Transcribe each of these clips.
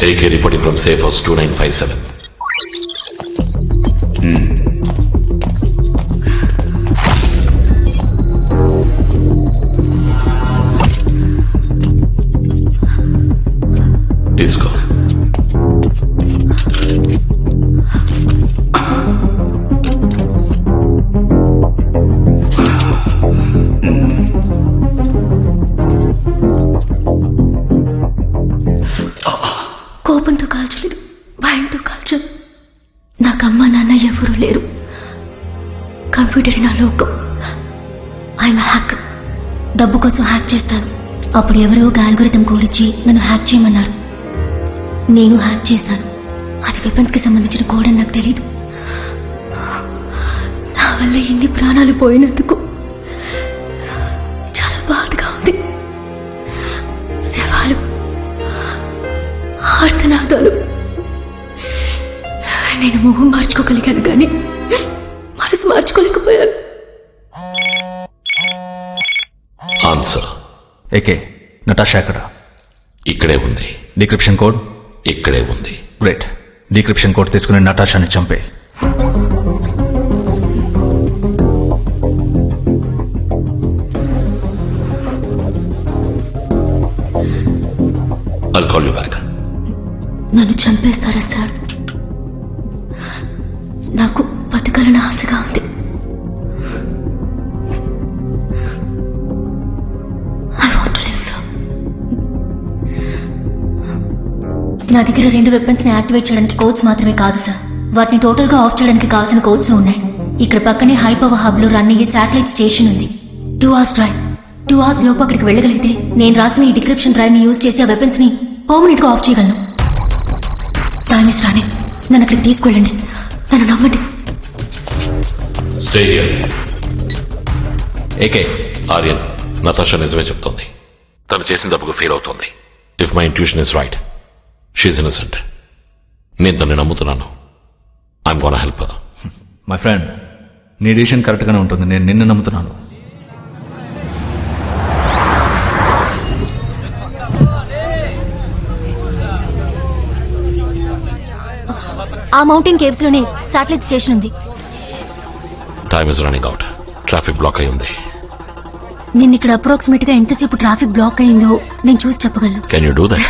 AK reporting from Safe House 2957. తీసుకో. కోపంతో కాల్చలేదు, భయంతో కాల్చాను. నాకమ్మ నాన్న ఎవరూ లేరు. కంప్యూటర్ నా లోకం. I'm hacker. డబ్బు కోసం హ్యాక్ చేస్తాను. అప్పుడు ఎవరో ఒక అల్గోరిథం కోడిచ్చి నన్ను హ్యాక్ చేయమన్నారు. నేను హ్యాక్ చేశాను. అది వెపన్స్కి సంబంధించిన కోడ్ అని నాకు తెలీదు. నా వల్ల ఎన్ని ప్రాణాలు పోయినందుకు చాలా బాధగా ఉంది. శవాలు, ఆర్తనాదాలు. నేను మొహం మార్చుకోగలిగాను కానీ మనసు మార్చుకోలేకపోయాను. ఆన్సర్. ఏకే, నటాషా ఎక్కడ? ఇక్కడే ఉంది. Decryption code? ఇక్కడే ఉంది. గ్రేట్. డిక్రిప్షన్ కోడ్ తీసుకుని నటాషాని చంపే. I'll call you back. నన్ను చంపేస్తారా సార్? నాకు బతకాలని ఆశగా ఉంది. I want to live, sir. నా దగ్గర 2 వెపన్స్ ని యాక్టివేట్ చేయడానికి కోడ్స్ మాత్రమే కాదు సార్, వాటిని టోటల్ గా ఆఫ్ చేయడానికి కావాల్సిన కోడ్స్ ఉన్నాయి. ఇక్కడ పక్కనే హై పవర్ హబ్ లో రన్ అయ్యే శాటిలైట్ స్టేషన్ ఉంది. 2 hours డ్రైవ్. 2 hours లోపు అక్కడికి వెళ్ళగలిగితే నేను రాసిన ఈ డిక్రిప్షన్ డ్రైవ్ ని యూజ్ చేసి ఆ వెపన్స్ ని పర్మనెంట్ గా ఆఫ్ చేయగలను. Time is running. నన్ను అక్కడికి తీసుకెళ్ళండి. నన్ను నమ్మండి. Stay here. AK, Aryan, Natasha నిజమే చెప్తోంది. తను చేసిన తప్పుకు ఫీల్ అవుతోంది. If my intuition is right, she's innocent. నేను తనని నమ్ముతున్నాను. I'm gonna help her. My friend, నీ డిసిషన్ కరెక్ట్ గానే ఉంటుంది. నేను నిన్ను నమ్ముతున్నాను. ఆ మౌంటైన్ కేవ్స్ లోనే శాటిలైట్ స్టేషన్ ఉంది. Time is running out. Traffic block అయి ఉంది. నిన్న ఇక్కడ అప్రాక్సిమేట్ గా ఎంతసేపు ట్రాఫిక్ బ్లాక్ అయిందో నేను చూసి చెప్పగలను. Can you do that?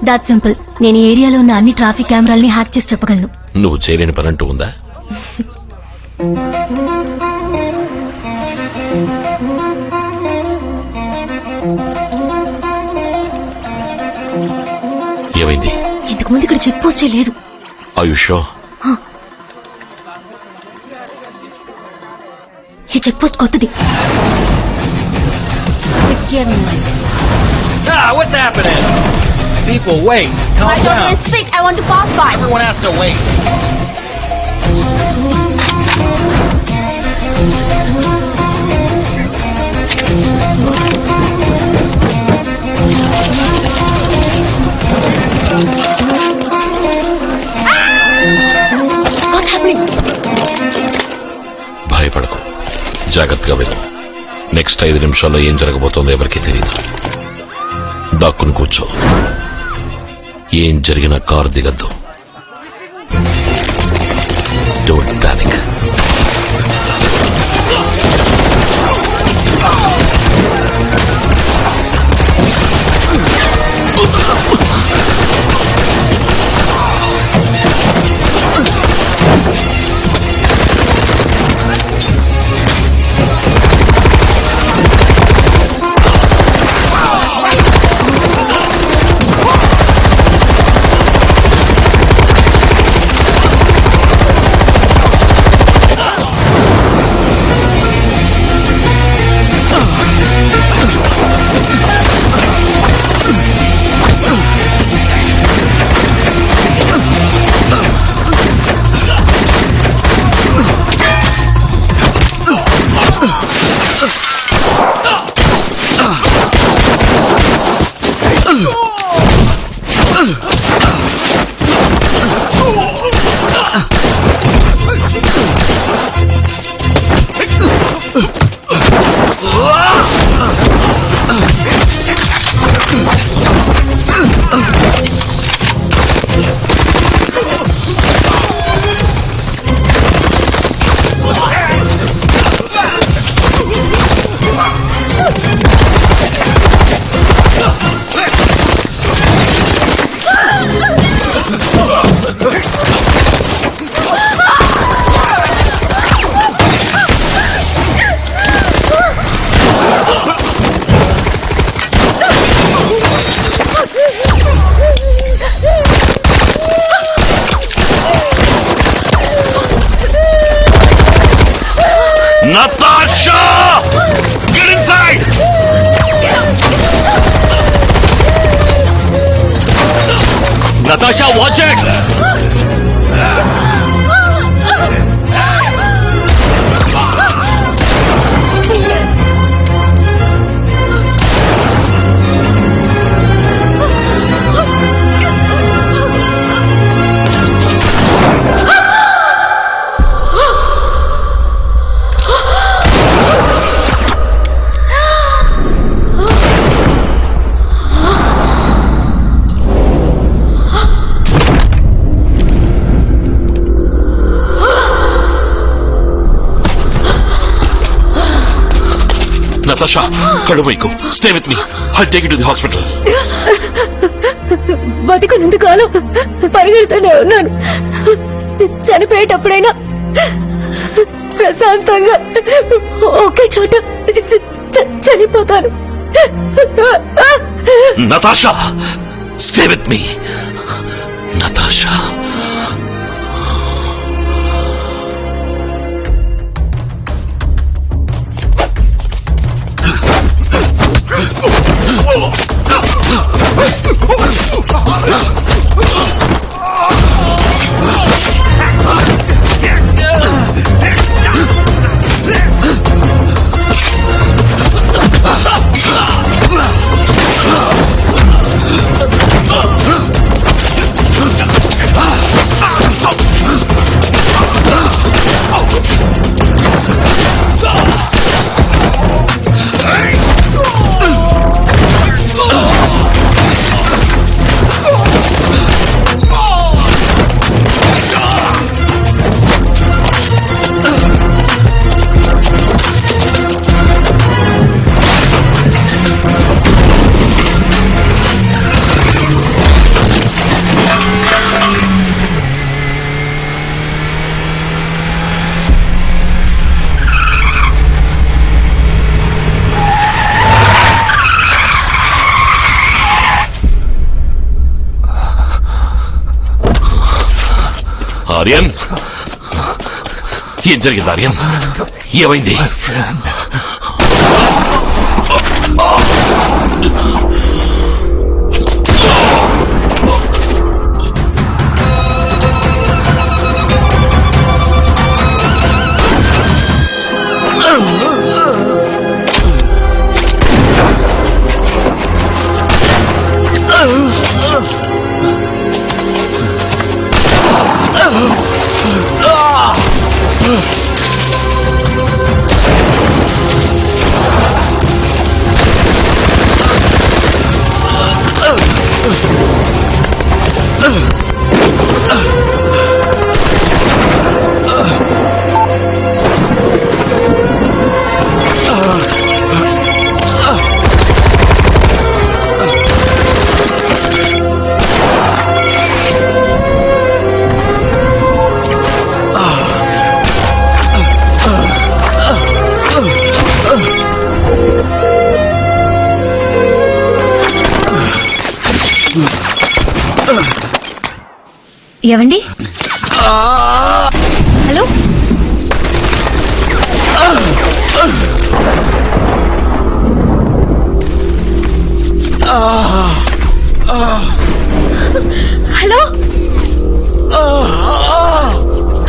That simple. నేను ఈ ఏరియాలో ఉన్న అన్ని ట్రాఫిక్ కెమెరాల్ని హ్యాక్ చేసి చెప్పగలను. నువ్వు చేయలేని పని అంటూ ఉందా? ఏమైంది? ఇంతకు ముందు ఇక్కడ చెక్ పోస్టే లేదు. Are you sure? ఈ చెక్ పోస్ట్ కొత్తది. What's happening? People, wait. Calm I down. don't restrict. I want to pass by. Everyone has to wait. What's happening? భయపడకు, జాగ్రత్తగా వెళ్ళు. నెక్స్ట్ 5 నిమిషాల్లో ఏం జరగబోతోందో ఎవరికీ తెలియదు. దాక్కుని కూర్చో. ఏం జరిగినా కారు దిగద్దు. Don't panic. Natasha, watch it! Natasha, కళ్ళు మూయకు. Stay with me. I'll take you to the hospital. బతికున్నంత కాలం పరిగెడుతూనే ఉన్నాను. చనిపోయేటప్పుడైనా ప్రశాంతంగా ఒకే చోట చనిపోతాను. Natasha, stay with me. Natasha. Aryan, ఏం జరిగింది ఆర్యన్? ఏమైంది? ఏవండి? హలో, హలో,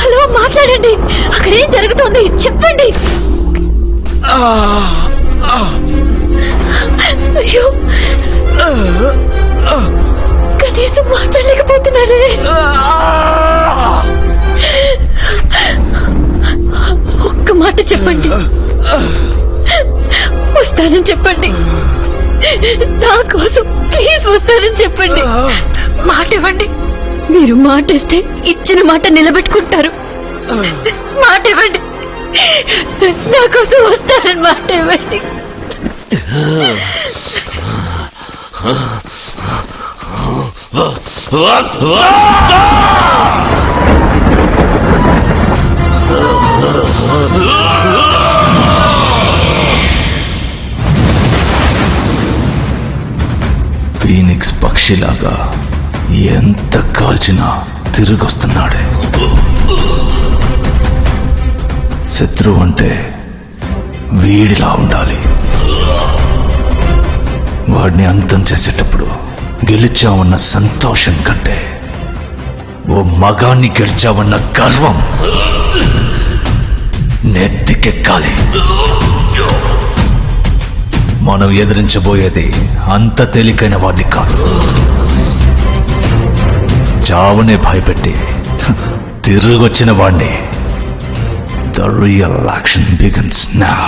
హలో, మాట్లాడండి. అక్కడ ఏం జరుగుతోంది చెప్పండి. అయ్యో, కనీసం మాట్లాడలేకపోతున్నారే. ఒక్క మాట చెప్పండి. వస్తానని చెప్పండి. నా కోసం ప్లీజ్ వస్తానని చెప్పండి. మాట ఇవ్వండి. మీరు మాట ఇస్తే ఇచ్చిన మాట నిలబెట్టుకుంటారు. మాట ఇవ్వండి. నా కోసం వస్తానని మాట ఇవ్వండి. ఫీనిక్స్ పక్షిలాగా ఎంత కాల్చినా తిరిగొస్తున్నాడే. శత్రువు అంటే వీడిలా ఉండాలి. వాడిని అంతం చేసేటప్పుడు గెలిచావన్న సంతోషం కంటే ఓ మగాన్ని గెలిచావన్న గర్వం నెత్తికెక్కాలి. మనం ఎదిరించబోయేది అంత తేలికైన వాడిని కాదు. చావునే భయపెట్టి తిరిగొచ్చిన వాడిని. The real action begins now.